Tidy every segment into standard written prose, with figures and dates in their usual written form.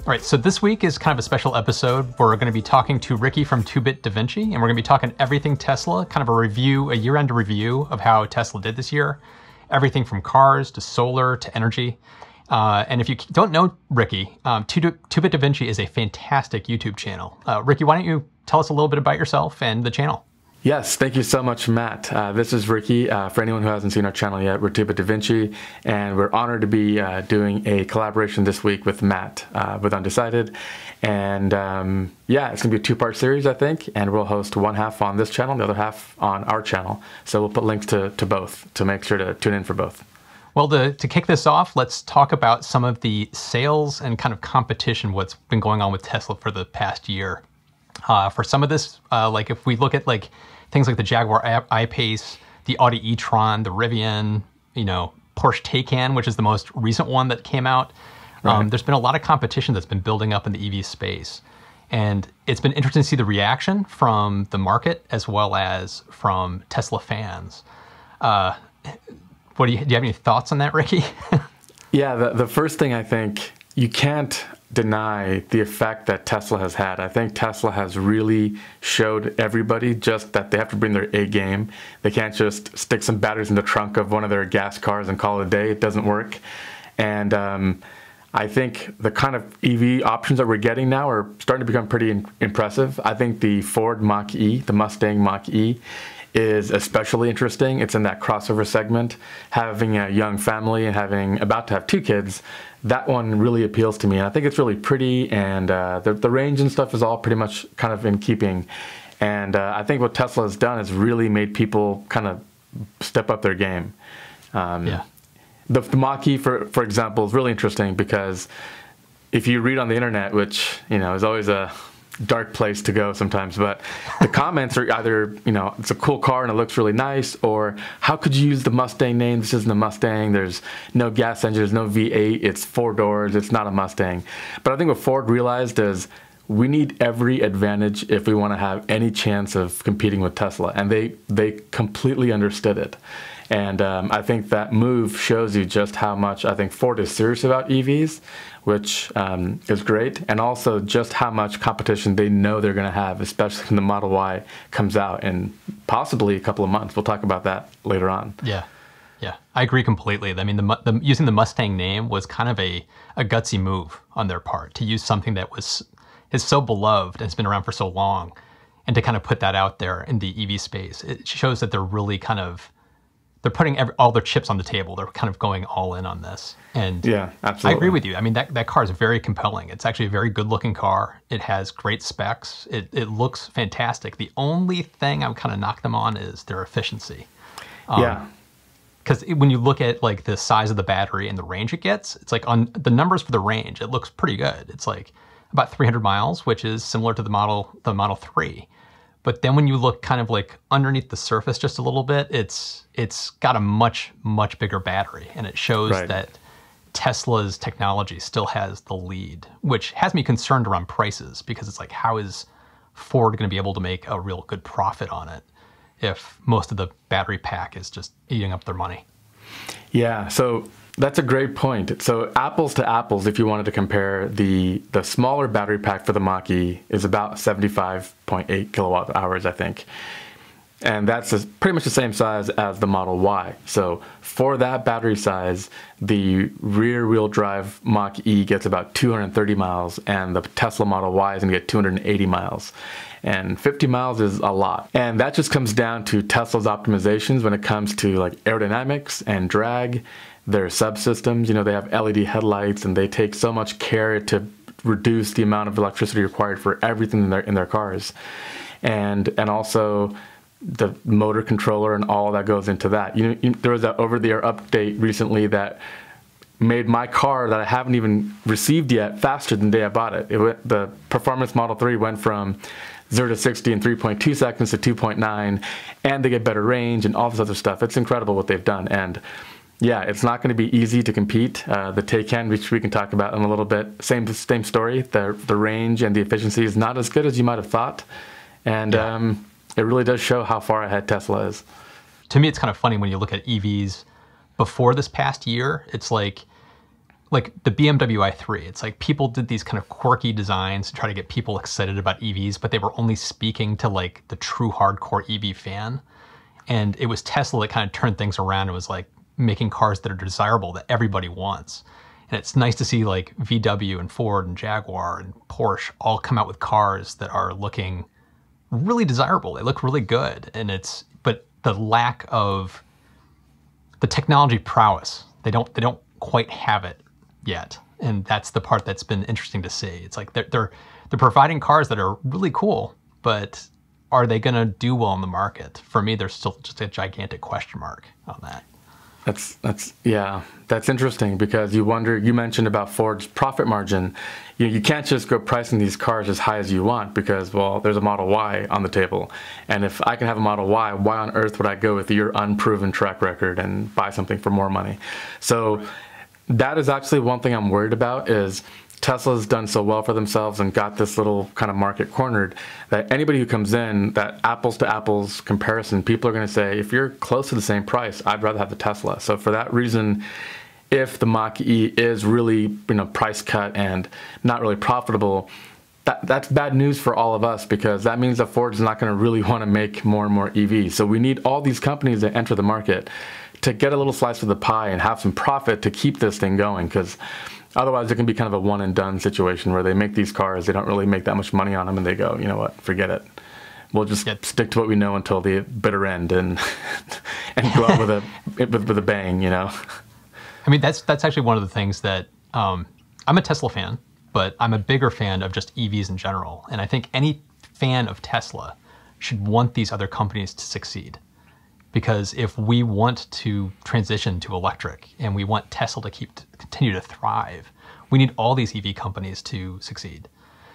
All right, so this week is kind of a special episode. We're going to be talking to Ricky from Two Bit da Vinci, and we're going to be talking everything Tesla, kind of a review, a year-end review of how Tesla did this year. Everything from cars to solar to energy. And if you don't know Ricky, Two Bit da Vinci is a fantastic YouTube channel. Ricky, why don't you tell us a little bit about yourself and the channel? Yes, thank you so much, Matt. This is Ricky. For anyone who hasn't seen our channel yet, we're Two Bit da Vinci, and we're honored to be doing a collaboration this week with Matt with Undecided. And yeah, it's going to be a two-part series, I think, and we'll host one half on this channel, the other half on our channel. So we'll put links to both to make sure to tune in for both. Well, to kick this off, let's talk about some of the sales and kind of competition, what's been going on with Tesla for the past year. For some of this, like if we look at like things like the Jaguar iPace, the Audi e-tron, the Rivian, Porsche Taycan, which is the most recent one that came out. Right. There's been a lot of competition that's been building up in the EV space. And it's been interesting to see the reaction from the market as well as from Tesla fans. Do you have any thoughts on that, Ricky? Yeah, the first thing I think, you can't deny the effect that Tesla has had. I think Tesla has really showed everybody just that they have to bring their A game. They can't just stick some batteries in the trunk of one of their gas cars and call it a day. It doesn't work. And I think the kind of EV options that we're getting now are starting to become pretty impressive. I think the Ford Mach-E, the Mustang Mach-E, is especially interesting. It's in that crossover segment. Having a young family and about to have two kids, that one really appeals to me. And I think it's really pretty, and the range and stuff is all pretty much kind of in keeping. And I think what Tesla has done is really made people kind of step up their game. Yeah. The Mach-E, for example, is really interesting because if you read on the internet, which is always a dark place to go sometimes, but the comments are either, it's a cool car and it looks really nice, or how could you use the Mustang name? This isn't a Mustang. There's no gas engine, there's no V8, it's 4 doors, it's not a Mustang. But I think what Ford realized is we need every advantage if we want to have any chance of competing with Tesla, and they completely understood it. And I think that move shows you just how much I think Ford is serious about EVs, which is great, and also just how much competition they know they're going to have, especially when the Model Y comes out in possibly a couple of months. We'll talk about that later on. Yeah, I agree completely. I mean, using the Mustang name was kind of a gutsy move on their part to use something that is so beloved and has been around for so long, and to kind of put that out there in the EV space. It shows that they're really kind of they're putting all their chips on the table. They're kind of going all in on this. And yeah, absolutely. I agree with you. I mean, that car is very compelling. It's actually a very good looking car. It has great specs. It looks fantastic. The only thing I'm kind of knock them on is their efficiency. Yeah. Because when you look at like the size of the battery and the range it gets, it's like on the numbers for the range, it looks pretty good. It's like about 300 miles, which is similar to the Model 3. But then when you look kind of like underneath the surface just a little bit, it's got a much bigger battery, and it shows that Tesla's technology still has the lead, which has me concerned around prices, because it's like, how is Ford going to be able to make a real good profit on it if most of the battery pack is just eating up their money? Yeah, so that's a great point. So apples to apples, if you wanted to compare, the smaller battery pack for the Mach-E is about 75.8 kilowatt hours, I think. And that's pretty much the same size as the Model Y. So for that battery size, the rear-wheel drive Mach-E gets about 230 miles, and the Tesla Model Y is going to get 280 miles. And 50 miles is a lot. And that just comes down to Tesla's optimizations when it comes to like aerodynamics and drag. Their subsystems, they have LED headlights, and they take so much care to reduce the amount of electricity required for everything in their cars. And also the motor controller and all that goes into that. There was an over-the-air update recently that made my car that I haven't even received yet faster than the day I bought it. The Performance Model 3 went from 0 to 60 in 3.2 seconds to 2.9, and they get better range and all this other stuff. It's incredible what they've done. And yeah, it's not going to be easy to compete. The Taycan, which we can talk about in a little bit, same story. The range and the efficiency is not as good as you might have thought. And it really does show how far ahead Tesla is. To me, it's kind of funny when you look at EVs before this past year. It's like like the BMW i3, it's like people did these kind of quirky designs to try to get people excited about EVs, but they were only speaking to like the true hardcore EV fan. And it was Tesla that kind of turned things around and was like making cars that are desirable, that everybody wants. And it's nice to see like VW and Ford and Jaguar and Porsche all come out with cars that are looking really desirable. They look really good. But the lack of the technology prowess, they don't quite have it yet. And that's the part that's been interesting to see. It's like they're providing cars that are really cool, but are they going to do well in the market? For me, there's still just a gigantic question mark on that. That's interesting, because you mentioned about Ford's profit margin. You can't just go pricing these cars as high as you want, because, well, there's a Model Y on the table. And if I can have a Model Y, why on earth would I go with your unproven track record and buy something for more money? So that is actually one thing I'm worried about, is Tesla's done so well for themselves and got this little kind of market cornered that anybody who comes in, that apples to apples comparison, people are going to say, if you're close to the same price, I'd rather have the Tesla. So for that reason, if the Mach-E is really, price cut and not really profitable, that's bad news for all of us, because that means that Ford is not going to really want to make more and more EVs. So we need all these companies that enter the market to get a little slice of the pie and have some profit to keep this thing going, because otherwise it can be kind of a one and done situation where they make these cars, they don't really make that much money on them, and they go, you know what, forget it. We'll just stick to what we know until the bitter end and go out with a bang, I mean, that's actually one of the things that I'm a Tesla fan, but I'm a bigger fan of just EVs in general. And I think any fan of Tesla should want these other companies to succeed. Because if we want to transition to electric and we want Tesla to continue to thrive, we need all these EV companies to succeed.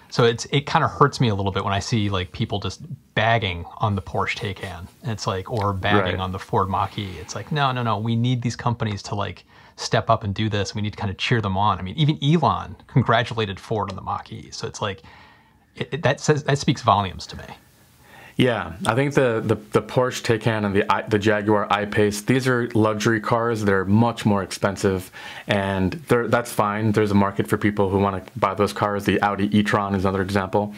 So it kind of hurts me a little bit when I see like people just bagging on the Porsche Taycan. And it's like, or bagging on the Ford Mach-E. It's like, no. We need these companies to like step up and do this. We need to kind of cheer them on. I mean, even Elon congratulated Ford on the Mach-E. So it's like, that speaks volumes to me. Yeah, I think the Porsche Taycan and the Jaguar iPace, these are luxury cars. They're much more expensive, and that's fine. There's a market for people who want to buy those cars. The Audi e-tron is another example.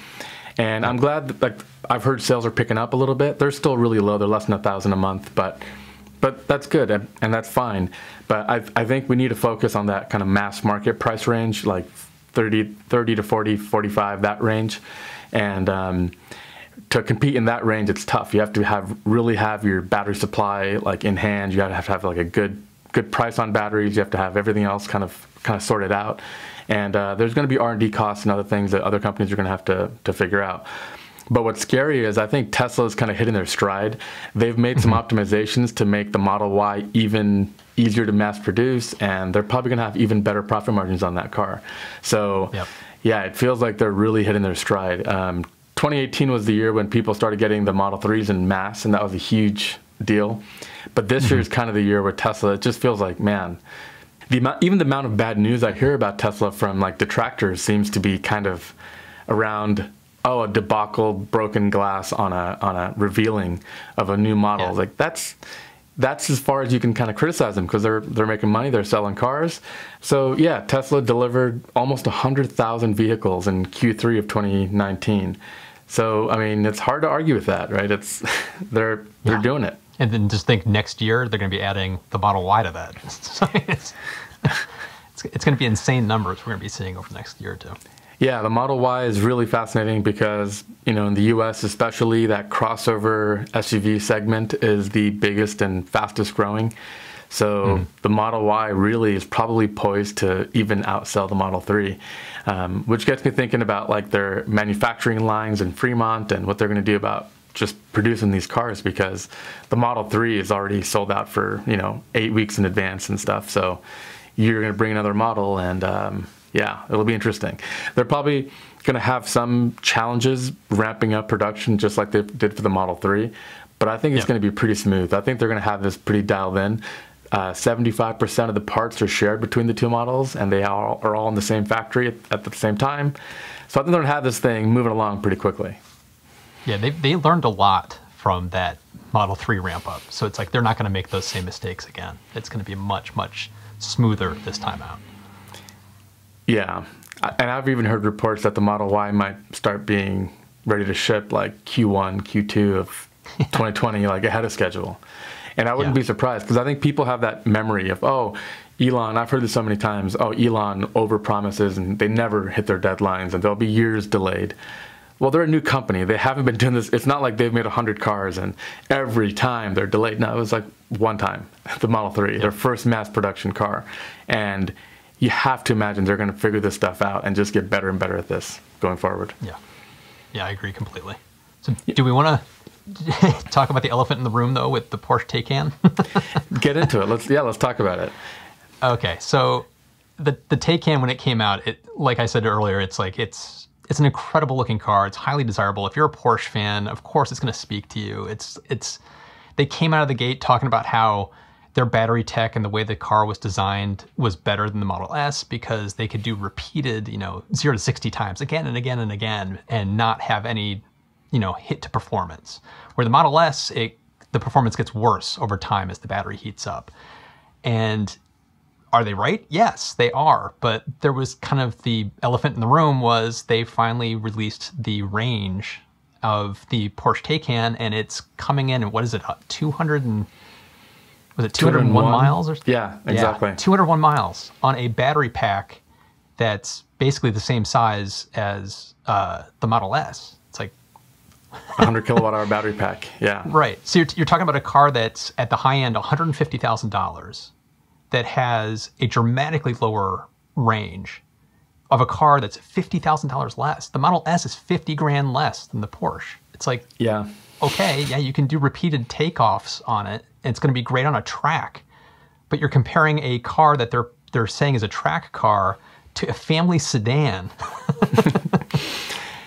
And I'm glad that, I've heard sales are picking up a little bit. They're still really low. They're less than 1,000 a month, but that's good, and that's fine. But I think we need to focus on that kind of mass market price range, like 30 to 40, 45, that range. And to compete in that range, it's tough. You have to really have your battery supply like in hand. You have to have like a good price on batteries. You have to have everything else kind of sorted out. And there's going to be R&D costs and other things that other companies are going to have to figure out. But what's scary is I think Tesla's kind of hitting their stride. They've made some optimizations to make the Model Y even easier to mass produce, and they're probably going to have even better profit margins on that car. So yeah, it feels like they're really hitting their stride. 2018 was the year when people started getting the Model 3s in mass, and that was a huge deal. But this year is kind of the year where Tesla, it just feels like, man, even the amount of bad news I hear about Tesla from like detractors seems to be kind of around, a debacle, broken glass on a revealing of a new model. Yeah. Like that's as far as you can kind of criticize them, because they're making money, they're selling cars. So yeah, Tesla delivered almost 100,000 vehicles in Q3 of 2019. So I mean, it's hard to argue with that, right? They're doing it. And then just think next year they're going to be adding the Model Y to that. So it's going to be insane numbers we're going to be seeing over the next year or two. Yeah, the Model Y is really fascinating because, in the US especially, that crossover SUV segment is the biggest and fastest growing. So the Model Y really is probably poised to even outsell the Model 3, which gets me thinking about like their manufacturing lines in Fremont and what they're going to do about just producing these cars, because the Model 3 is already sold out for, 8 weeks in advance and stuff. So you're going to bring another model, and yeah, it'll be interesting. They're probably going to have some challenges ramping up production just like they did for the Model 3, but I think it's going to be pretty smooth. I think they're going to have this pretty dialed in. 75% of the parts are shared between the two models, and they are all in the same factory at the same time. So I think they're going to have this thing moving along pretty quickly. Yeah, they learned a lot from that Model 3 ramp up. So it's like they're not going to make those same mistakes again. It's going to be much, much smoother this time out. Yeah. And I've even heard reports that the Model Y might start being ready to ship like Q1, Q2 of 2020, like ahead of schedule. And I wouldn't be surprised because I think people have that memory of, oh, Elon, I've heard this so many times, oh, Elon overpromises and they never hit their deadlines and they'll be years delayed. Well, they're a new company. They haven't been doing this. It's not like they've made 100 cars and every time they're delayed. No, it was like one time, the Model 3, their first mass production car. And you have to imagine they're going to figure this stuff out and just get better and better at this going forward. Yeah. Yeah, I agree completely. So do we want to talk about the elephant in the room, though, with the Porsche Taycan? Get into it. Let's talk about it. Okay, so the Taycan, when it came out, like I said earlier, it's an incredible looking car. It's highly desirable. If you're a Porsche fan, of course it's going to speak to you. They came out of the gate talking about how their battery tech and the way the car was designed was better than the Model S because they could do repeated, 0 to 60 times again and again and again and not have any, hit to performance. Where the Model S, the performance gets worse over time as the battery heats up. And are they right? Yes, they are. But there was kind of the elephant in the room was they finally released the range of the Porsche Taycan, and it's coming in, what is it, 201 miles? Yeah, exactly. Yeah, 201 miles on a battery pack that's basically the same size as the Model S. It's like 100 kilowatt hour battery pack. Yeah. Right. So you're talking about a car that's at the high end $150,000 that has a dramatically lower range of a car that's $50,000 less. The Model S is 50 grand less than the Porsche. It's like, yeah, okay, yeah, you can do repeated takeoffs on it, and it's going to be great on a track. But you're comparing a car that they're saying is a track car to a family sedan.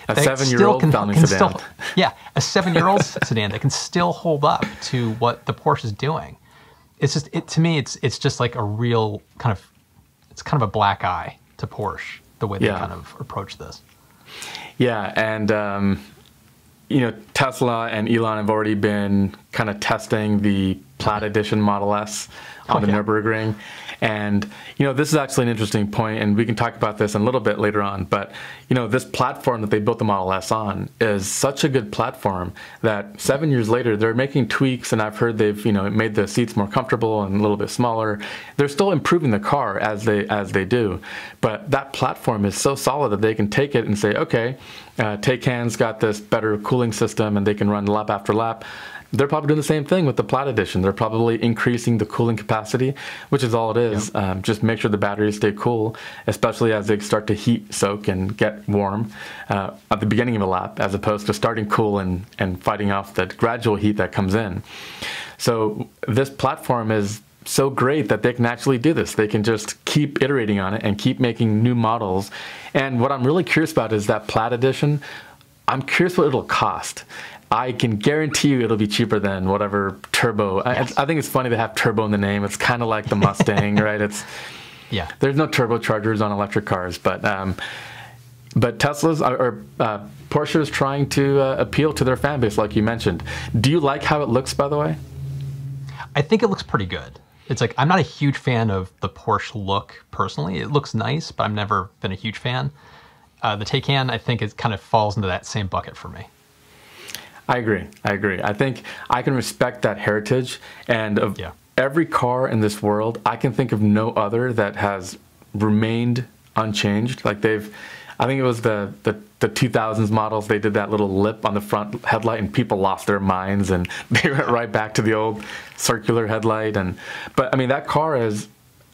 A 7-year-old family sedan. Yeah, a 7-year-old sedan that can still hold up to what the Porsche is doing. It's just, to me, it's just like a real it's kind of a black eye to Porsche, the way they kind of approach this. Yeah, and Tesla and Elon have already been kind of testing the Plaid Edition Model S on the Nürburgring. And, this is actually an interesting point, and we can talk about this in a little bit later on. But, this platform that they built the Model S on is such a good platform that 7 years later, they're making tweaks, and I've heard they've, made the seats more comfortable and a little bit smaller. They're still improving the car as they do. But that platform is so solid that they can take it and say, okay, Taycan's got this better cooling system, and they can run lap after lap. They're probably doing the same thing with the Plaid Edition. They're probably increasing the cooling capacity, which is all it is. Yep. Just make sure the batteries stay cool, especially as they start to heat soak and get warm at the beginning of a lap, as opposed to starting cool and fighting off the gradual heat that comes in. So this platform is so great that they can actually do this. They can just keep iterating on it and keep making new models. And what I'm really curious about is that Plaid Edition. I'm curious what it'll cost. I can guarantee you it'll be cheaper than whatever turbo. Yes. I think it's funny to have turbo in the name. It's kind of like the Mustang, right? There's no turbochargers on electric cars, but Tesla's or Porsche is trying to appeal to their fan base, like you mentioned. Do you like how it looks, by the way? I think it looks pretty good. It's like, I'm not a huge fan of the Porsche look personally. It looks nice, but I've never been a huge fan. The Taycan, I think, it kind of falls into that same bucket for me. I agree. I think I can respect that heritage, and of every car in this world, I can think of no other that has remained unchanged. Like I think it was the 2000s models, they did that little lip on the front headlight and people lost their minds and they went right back to the old circular headlight. But I mean, that car is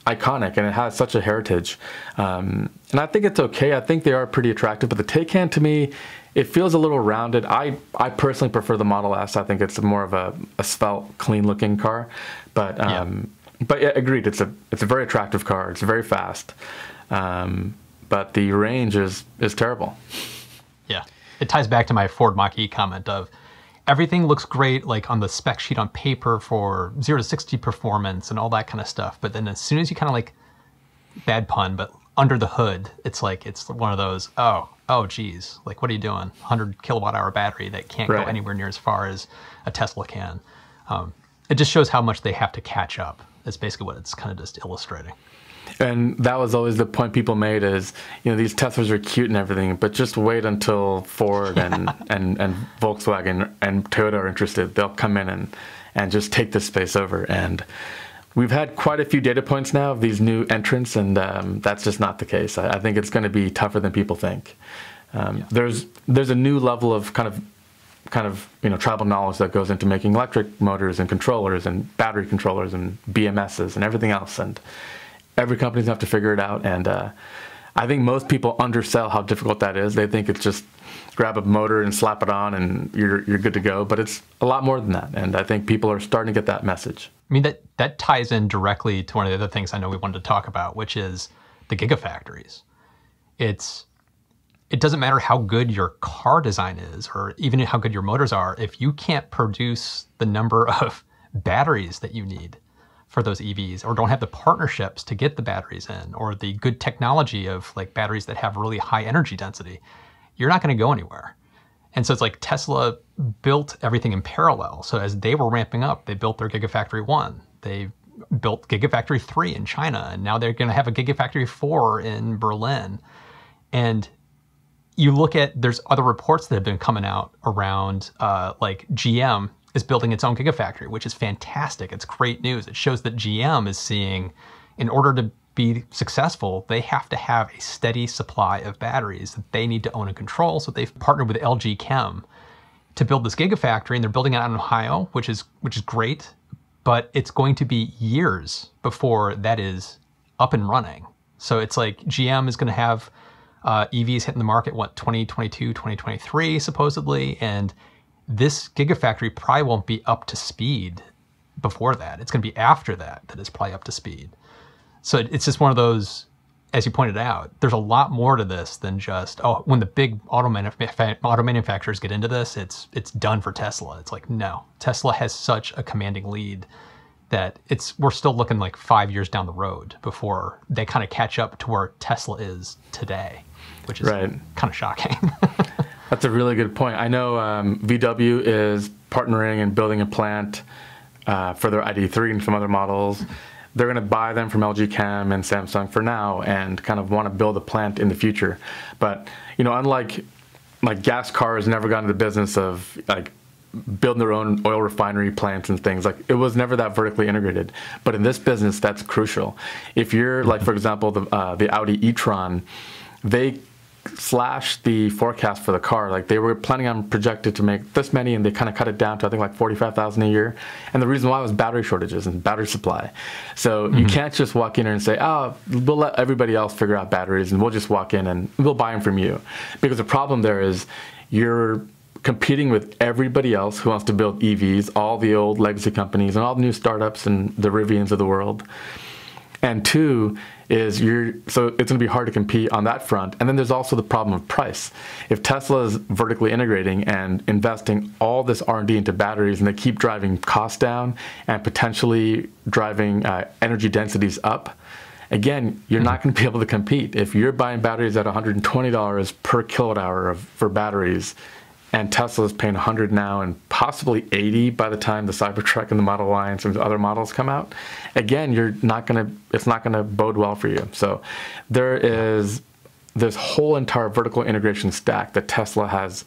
iconic and it has such a heritage. And I think it's okay. I think they are pretty attractive, but the Taycan, to me, it feels a little rounded. I personally prefer the Model S. I think it's more of a svelte, clean-looking car. But yeah, agreed. It's a very attractive car. It's very fast. But the range is terrible. Yeah, it ties back to my Ford Mach-E comment of everything looks great, like on the spec sheet on paper for 0 to 60 performance and all that kind of stuff. But then as soon as you kind of like, bad pun, but under the hood, it's like it's one of those, oh geez, like what are you doing? 100 kilowatt hour battery that can't go anywhere near as far as a Tesla can. It just shows how much they have to catch up. That's basically what it's kind of just illustrating. And that was always the point people made is, these Teslas are cute and everything, but just wait until Ford and Volkswagen and Toyota are interested. They'll come in and just take this space over. And we've had quite a few data points now of these new entrants, and that's just not the case. I think it's going to be tougher than people think. There's a new level of kind of tribal knowledge that goes into making electric motors and controllers and battery controllers and BMSs and everything else, and every company's gonna have to figure it out. And I think most people undersell how difficult that is. They think it's just grab a motor and slap it on and you're good to go, but it's a lot more than that. And I think people are starting to get that message. I mean, that ties in directly to one of the other things I know we wanted to talk about, which is the gigafactories. It doesn't matter how good your car design is, or even how good your motors are, if you can't produce the number of batteries that you need for those EVs, or don't have the partnerships to get the batteries in, or the good technology of like batteries that have really high energy density, you're not going to go anywhere. And so it's like Tesla built everything in parallel. So as they were ramping up, they built their Gigafactory 1. They built Gigafactory 3 in China, and now they're going to have a Gigafactory 4 in Berlin. And you look at, there's other reports that have been coming out around, like GM is building its own Gigafactory, which is fantastic. It's great news. It shows that GM is seeing, in order to be successful, they have to have a steady supply of batteries that they need to own and control. So they've partnered with LG Chem to build this Gigafactory, and they're building it out in Ohio, which is great, but it's going to be years before that is up and running. So it's like GM is going to have EVs hitting the market, 2022, 2023, supposedly. And this Gigafactory probably won't be up to speed before that. It's going to be after that it's probably up to speed. So it's just one of those, as you pointed out, there's a lot more to this than just, when the big auto manufacturers get into this, it's done for Tesla. It's like, no, Tesla has such a commanding lead that we're still looking like 5 years down the road before they kind of catch up to where Tesla is today, which is kind of shocking. That's a really good point. I know VW is partnering and building a plant for their ID3 and some other models. They're going to buy them from LG Chem and Samsung for now and kind of want to build a plant in the future. But, unlike gas cars never got into the business of building their own oil refinery plants and things, it was never that vertically integrated. But in this business, that's crucial. If you're for example, the Audi e-tron, they slashed the forecast for the car. They were planning on projected to make this many, and they kind of cut it down to I think 45,000 a year. And the reason why was battery shortages and battery supply. So you can't just walk in there and say, we'll let everybody else figure out batteries and we'll just walk in and we'll buy them from you. Because the problem there is you're competing with everybody else who wants to build EVs, all the old legacy companies and all the new startups and the Rivians of the world. And two is so it's going to be hard to compete on that front. And then there's also the problem of price. If Tesla is vertically integrating and investing all this R&D into batteries, and they keep driving costs down and potentially driving energy densities up, again, you're not going to be able to compete. If you're buying batteries at $120 per kilowatt hour for batteries, and Tesla is paying $100 now and possibly $80 by the time the Cybertruck and the Model Y and some of the other models come out, again, it's not going to bode well for you. So there is this whole entire vertical integration stack that Tesla has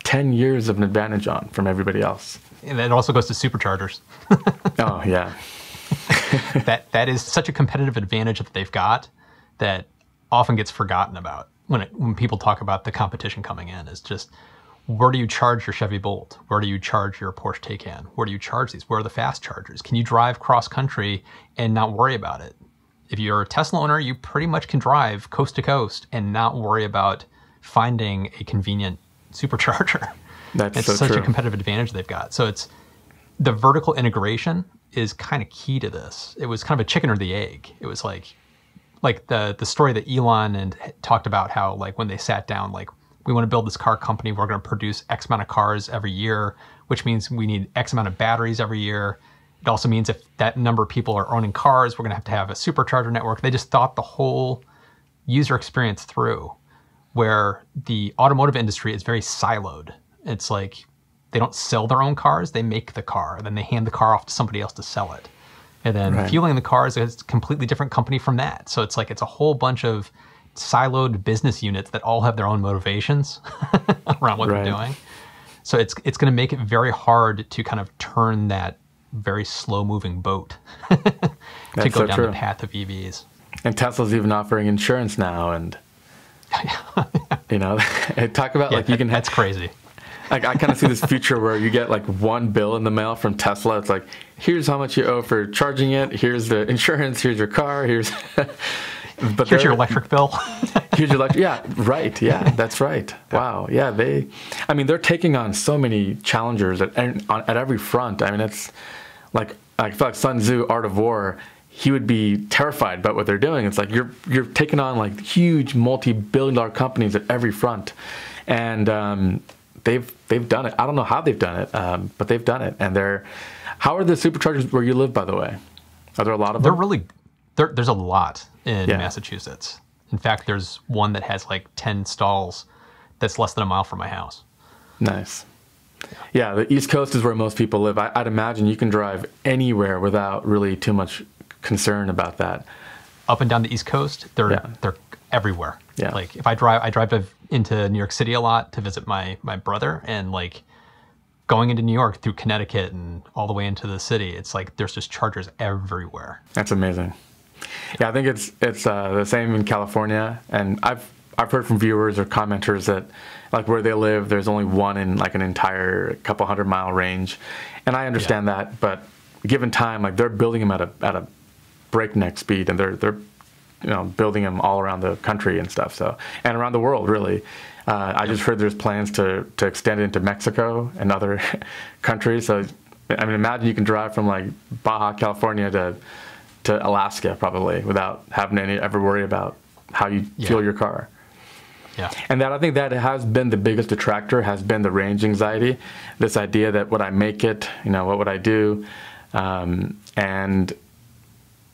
10 years of an advantage on from everybody else. And that also goes to superchargers. Oh, yeah. that is such a competitive advantage that they've got that often gets forgotten about when people talk about the competition coming in. Is just, where do you charge your Chevy Bolt? Where do you charge your Porsche Taycan? Where do you charge these? Where are the fast chargers? Can you drive cross country and not worry about it? If you're a Tesla owner, you pretty much can drive coast to coast and not worry about finding a convenient supercharger. It's so such true. A competitive advantage they've got. So it's the vertical integration is kind of key to this. It was kind of a chicken or the egg. It was like the story that Elon and talked about how when they sat down, we want to build this car company. We're going to produce X amount of cars every year, which means we need X amount of batteries every year. It also means if that number of people are owning cars, we're going to have a supercharger network. They just thought the whole user experience through, where the automotive industry is very siloed. It's like they don't sell their own cars. They make the car, and then they hand the car off to somebody else to sell it. And then fueling the car is a completely different company from that. So it's like it's a whole bunch of siloed business units that all have their own motivations around what they're doing. So it's going to make it very hard to kind of turn that very slow-moving boat to go down the path of EVs. And Tesla's even offering insurance now, and you know, talk about like you can. That's crazy. Like I kind of see this future where you get like one bill in the mail from Tesla. It's like, here's how much you owe for charging it. Here's the insurance. Here's your car. Here's here's your electric bill. Here's your electric. Yeah, right. Yeah, that's right. Wow. Yeah, they're taking on so many challengers at every front. I mean, it's like I feel like Sun Tzu, Art of War. He would be terrified about what they're doing. It's like you're taking on like huge multi-billion-dollar companies at every front, and they've done it. I don't know how they've done it, but they've done it. And how are the superchargers where you live, by the way? Are there a lot of them? There's a lot in Massachusetts. In fact, there's one that has like 10 stalls that's less than a mile from my house. Nice. Yeah, the East Coast is where most people live. I'd imagine you can drive anywhere without really too much concern about that. Up and down the East Coast, they're everywhere. Yeah. Like if I drive into New York City a lot to visit my brother, and like going into New York through Connecticut and all the way into the city, it's like there's just chargers everywhere. That's amazing. Yeah, I think it's the same in California, and I've heard from viewers or commenters that like where they live, there's only one in like an entire couple 100-mile range, and I understand that, but given time, like they're building them at a breakneck speed, and they're building them all around the country and stuff. So, and around the world, really. I just heard there's plans to extend it into Mexico and other countries. So, I mean, imagine you can drive from like Baja California to Alaska probably without having to ever worry about how you fuel your car. Yeah. And I think that has been the biggest detractor, has been the range anxiety. This idea that would I make it, what would I do? And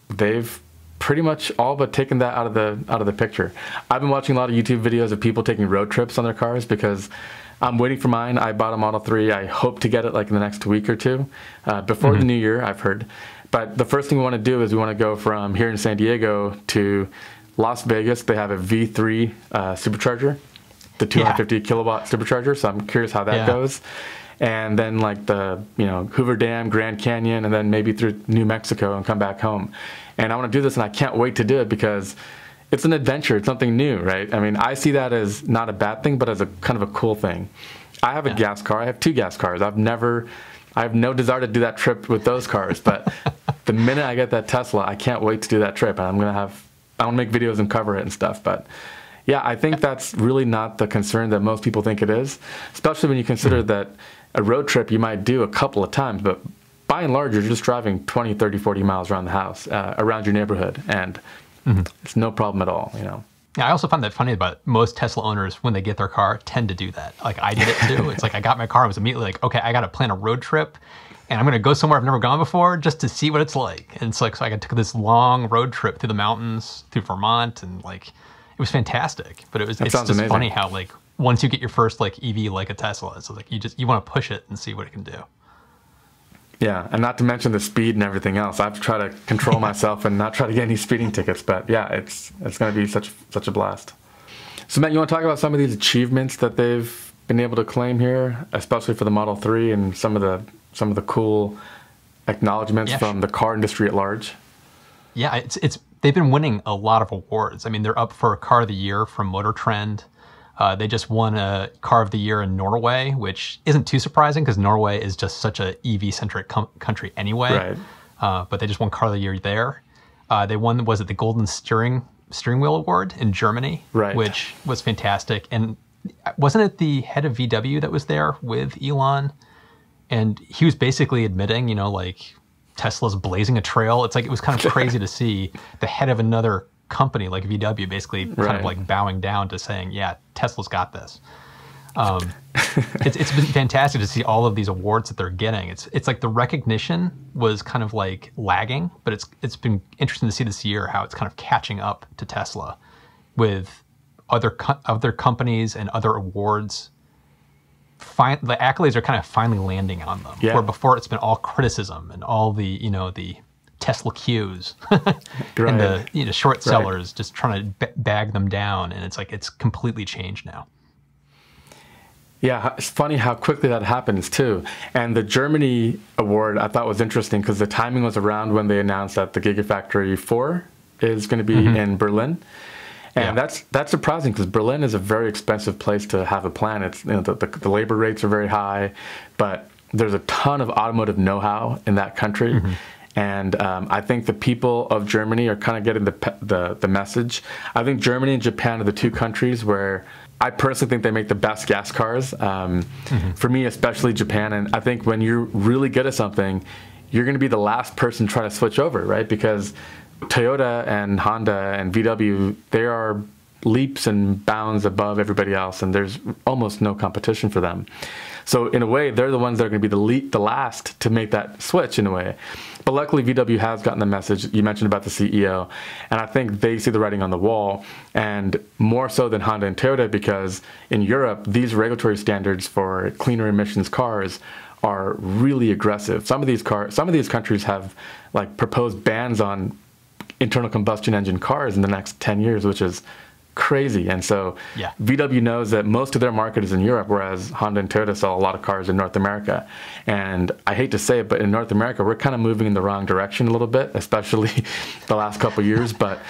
they've pretty much all but taken that out of the picture. I've been watching a lot of YouTube videos of people taking road trips on their cars because I'm waiting for mine. I bought a Model 3. I hope to get it like in the next week or two, before the new year, I've heard. But the first thing we want to do is we want to go from here in San Diego to Las Vegas. They have a V3 supercharger, the 250 kilowatt supercharger. So I'm curious how that goes. And then like the Hoover Dam, Grand Canyon, and then maybe through New Mexico and come back home. And I want to do this, and I can't wait to do it because it's an adventure. It's something new, right? I mean, I see that as not a bad thing, but as a kind of a cool thing. I have a gas car. I have 2 gas cars. I have no desire to do that trip with those cars. But the minute I get that Tesla, I can't wait to do that trip. And I want to make videos and cover it and stuff. But yeah, I think that's really not the concern that most people think it is, especially when you consider that a road trip you might do a couple of times, but by and large, you're just driving 20, 30, 40 miles around the house, around your neighborhood, and it's no problem at all, Yeah, I also find that funny about most Tesla owners, when they get their car, tend to do that. Like I did it too. It's like I got my car, I was immediately like, okay, I got to plan a road trip, and I'm going to go somewhere I've never gone before just to see what it's like. And it's like, so I took this long road trip through the mountains, through Vermont, and like, it was fantastic. But it's just amazing. Funny how like, once you get your first like EV like a Tesla, it's like you want to push it and see what it can do. Yeah, and not to mention the speed and everything else. I have to try to control myself and not try to get any speeding tickets. But yeah, it's going to be such a blast. So Matt, you want to talk about some of these achievements that they've been able to claim here, especially for the Model 3, and some of the cool acknowledgments from the car industry at large? Yeah, they've been winning a lot of awards. I mean, they're up for a Car of the Year from Motor Trend. They just won a Car of the Year in Norway, which isn't too surprising because Norway is just such a EV-centric country anyway. Right. But they just won Car of the Year there. They won, was it the Golden Steering Wheel Award in Germany, right, which was fantastic. And wasn't it the head of VW that was there with Elon? And he was basically admitting, like Tesla's blazing a trail. It's like, it was kind of crazy to see the head of another company like VW basically kind of like bowing down to saying, yeah, Tesla's got this. It's been fantastic to see all of these awards that they're getting. It's like the recognition was kind of like lagging, but it's been interesting to see this year how it's kind of catching up to Tesla with other companies and other awards. The accolades are kind of finally landing on them. Yeah. Where before it's been all criticism and all the Tesla queues Right. and the short sellers just trying to bag them down. And it's like, it's completely changed now. Yeah, it's funny how quickly that happens too. And the Germany award I thought was interesting because the timing was around when they announced that the Gigafactory 4 is going to be in Berlin. And that's surprising because Berlin is a very expensive place to have a plant. It's, the labor rates are very high, but there's a ton of automotive know-how in that country. And I think the people of Germany are kind of getting the message. I think Germany and Japan are the two countries where I personally think they make the best gas cars. For me, especially Japan. And I think when you're really good at something, you're going to be the last person trying to switch over, right? Because Toyota and Honda and VW, they are leaps and bounds above everybody else, and there's almost no competition for them. So in a way, they're the ones that are going to be the last to make that switch in a way. But luckily, VW has gotten the message you mentioned about the CEO, and I think they see the writing on the wall, and more so than Honda and Toyota, because in Europe, these regulatory standards for cleaner emissions cars are really aggressive. Some of these countries have like proposed bans on internal combustion engine cars in the next 10 years, which is crazy. And so VW knows that most of their market is in Europe, whereas Honda and Toyota sell a lot of cars in North America. And I hate to say it, but in North America, we're kind of moving in the wrong direction a little bit, especially the last couple of years. But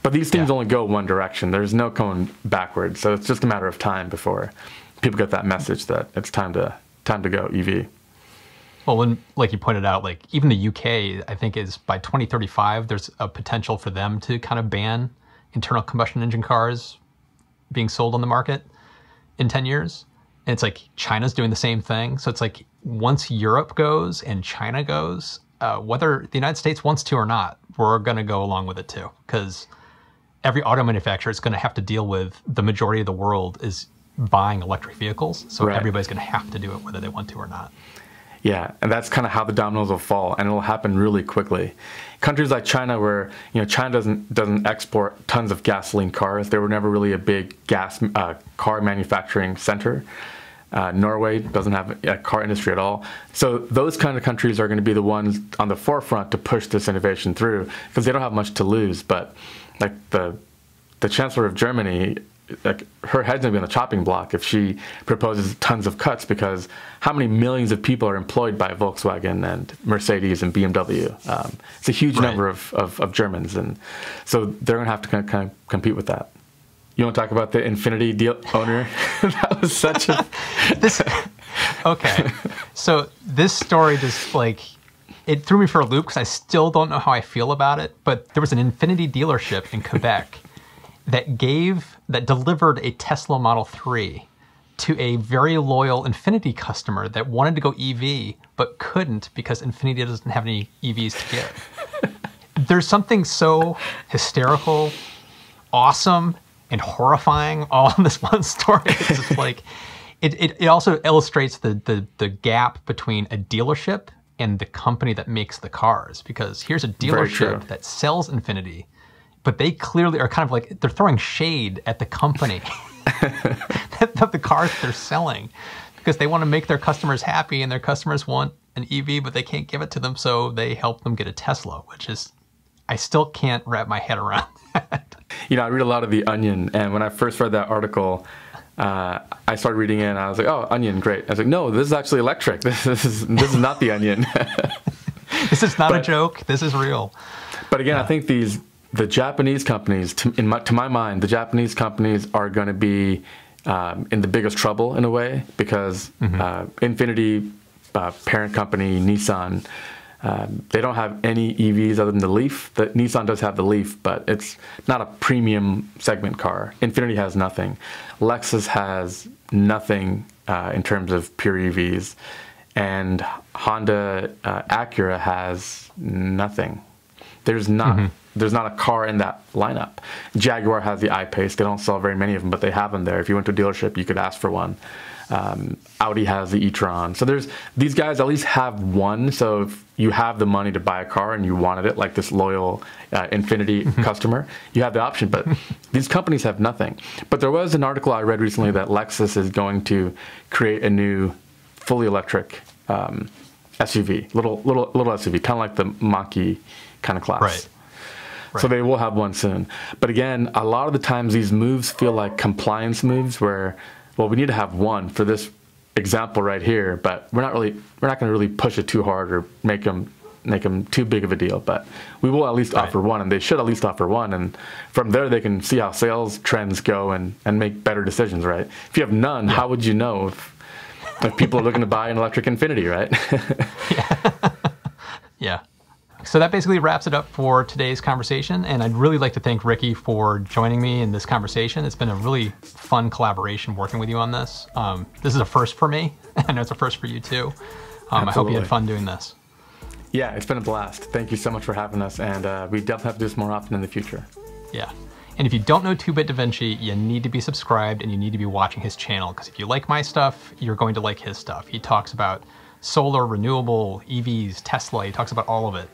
these things only go one direction. There's no going backwards. So it's just a matter of time before people get that message that it's time to go EV. Well, when, like you pointed out, like even the UK, I think is by 2035, there's a potential for them to kind of ban internal combustion engine cars being sold on the market in 10 years. And it's like China's doing the same thing. So it's like once Europe goes and China goes, whether the United States wants to or not, we're going to go along with it too. Because every auto manufacturer is going to have to deal with the majority of the world is buying electric vehicles. So everybody's going to have to do it whether they want to or not. Yeah, and that's kind of how the dominoes will fall, and it'll happen really quickly. Countries like China, where China doesn't export tons of gasoline cars, they were never really a big car manufacturing center. Norway doesn't have a car industry at all. So those kind of countries are going to be the ones on the forefront to push this innovation through because they don't have much to lose. But like the Chancellor of Germany, like her head's gonna be on the chopping block if she proposes tons of cuts, because how many millions of people are employed by Volkswagen and Mercedes and BMW? It's a huge number of Germans, and so they're gonna have to kind of compete with that. You want to talk about the Infinity deal owner? That was such a okay. So this story just like it threw me for a loop because I still don't know how I feel about it. But there was an Infinity dealership in Quebec that delivered a Tesla Model 3 to a very loyal Infinity customer that wanted to go EV but couldn't because Infinity doesn't have any EVs to give. There's something so hysterical, awesome, and horrifying all in this one story. It's just like it also illustrates the gap between a dealership and the company that makes the cars, because here's a dealership that sells Infinity, but they clearly are kind of like, they're throwing shade at the company of the cars they're selling because they want to make their customers happy and their customers want an EV, but they can't give it to them. So they help them get a Tesla, which is, I still can't wrap my head around that. I read a lot of The Onion, and when I first read that article, I started reading it and I was like, oh, Onion, great. I was like, no, this is actually electric. This is not The Onion. This is not a joke. This is real. But again, I think the Japanese companies, to my mind, the Japanese companies are going to be in the biggest trouble in a way, because Infinity, parent company, Nissan, they don't have any EVs other than the Leaf. Nissan does have the Leaf, but it's not a premium segment car. Infinity has nothing. Lexus has nothing in terms of pure EVs. And Honda Acura has nothing. There's not a car in that lineup. Jaguar has the iPace. They don't sell very many of them, but they have them there. If you went to a dealership, you could ask for one. Audi has the e-tron. So these guys at least have one. So if you have the money to buy a car and you wanted it, like this loyal Infinity customer, you have the option. But these companies have nothing. But there was an article I read recently that Lexus is going to create a new fully electric SUV, little SUV, kind of like the Mach-E kind of class. Right. So they will have one soon. But again, a lot of the times these moves feel like compliance moves where, well, we need to have one for this example right here, but we're not going to really push it too hard or make them too big of a deal. But we will at least offer one, and they should at least offer one. And from there, they can see how sales trends go and make better decisions, right? If you have none, how would you know if people are looking to buy an electric Infiniti, right? Yeah. So that basically wraps it up for today's conversation. And I'd really like to thank Ricky for joining me in this conversation. It's been a really fun collaboration working with you on this. This is a first for me. I know it's a first for you too. I hope you had fun doing this. Yeah, it's been a blast. Thank you so much for having us. And we definitely have to do this more often in the future. Yeah. And if you don't know 2 Bit da Vinci, you need to be subscribed and you need to be watching his channel. Because if you like my stuff, you're going to like his stuff. He talks about solar, renewable, EVs, Tesla. He talks about all of it.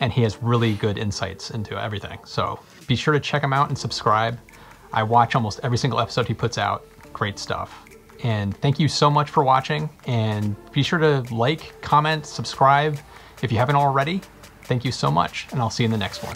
And he has really good insights into everything. So be sure to check him out and subscribe. I watch almost every single episode he puts out. Great stuff. And thank you so much for watching. And be sure to like, comment, subscribe if you haven't already. Thank you so much, and I'll see you in the next one.